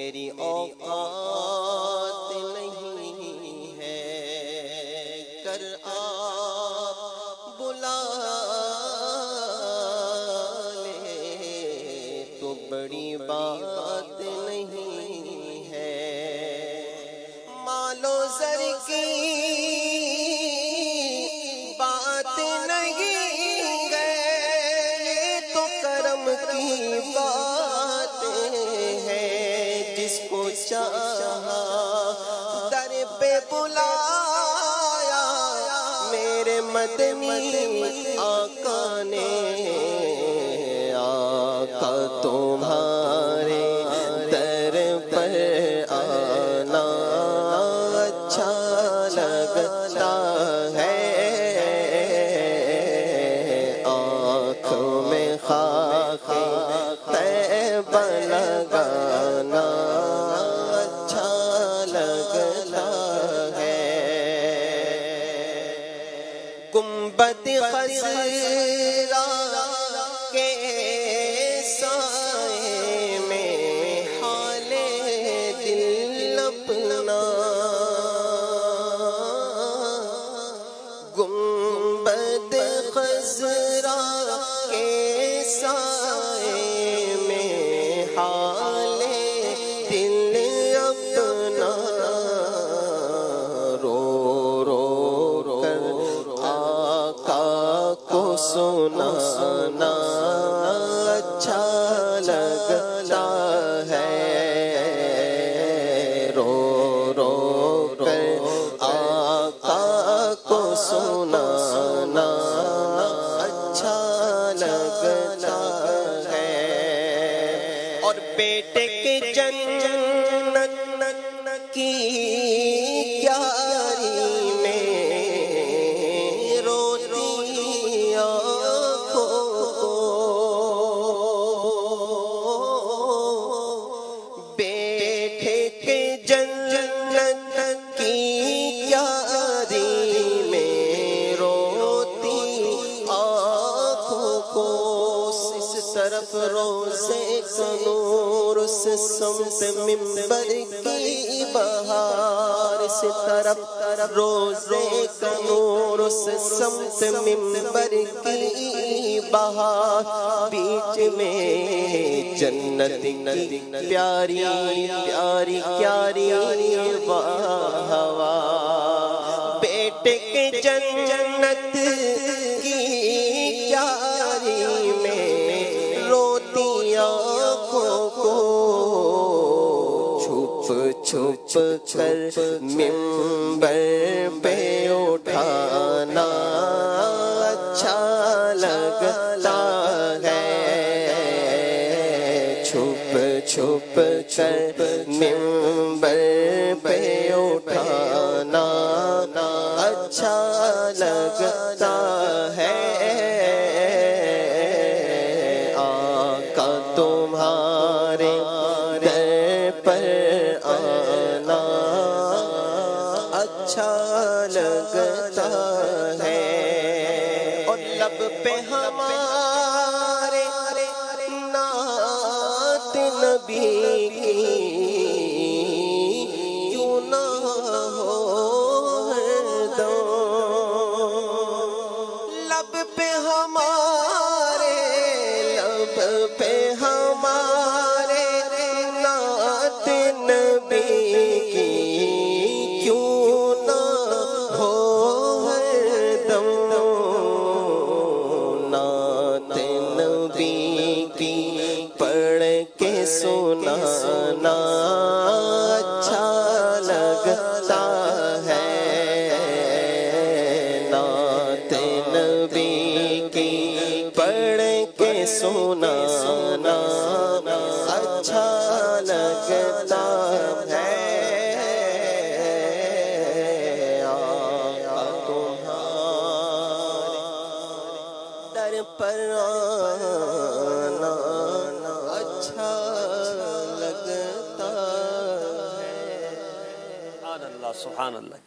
میری اوقات نہیں ہے، کر آپ بلا لے تو بڑی بات نہیں ہے، مال و زر کی بات نہیں ہے، یہ تو کرم کی بات ہے، جس کو چاہا در پہ بلایا میرے مدنی آقا نے، آقا تمہارے در پر آنا اچھا لگتا ہے، آنکھ میں خاک طیبہ لگانا اچھا لگتا ہے، گنبد خضرا کے سائے میں حال دل اپنا، گنبد خضرا کے سائے میں حال دل اپنا، رو رو کر آقا کو سنانا اچھا لگتا ہے، رو رو کر آقا کو سنانا اچھا لگتا ہے، اور بیٹے کے جنت کی کیاری میں روتی آنکھوں کو، بیٹے کے جنت کی کیاری میں روتی آنکھوں کو، اس طرف روزے کا نور، اس سمت منبر کی بہار، اس طرف روزے کا نور، اس سمت منبر کی بہار، بیچ میں جنت کی پیاری پیاری پیاری ہوا، بیٹے کے جنت کی پیاری میں روتی آنکھوں کو، چھپ چھپ کر منبر پہ اٹھانا اچھا لگتا ہے، چھپ چھپ کر منبر پہ اٹھانا اچھا لگتا ہے، آقا تمہارے در پر آنا اچھا لگتا ہے، اور لب پہ ہمارے نعت نبی کی کیوں نہ ہو ہردم، لب پہ ہمارے لب پہ ہمارے نعت نبی کی کیوں نہ ہو ہردم، نعت نبی کی پڑھ کے سنانا اچھا لگتا ہے، نعت نبی کی پڑھ کے سنانا اچھا لگتا ہے، آقا تمہارے در پر آنا اچھا لگتا ہے، سبحان اللہ سبحان اللہ۔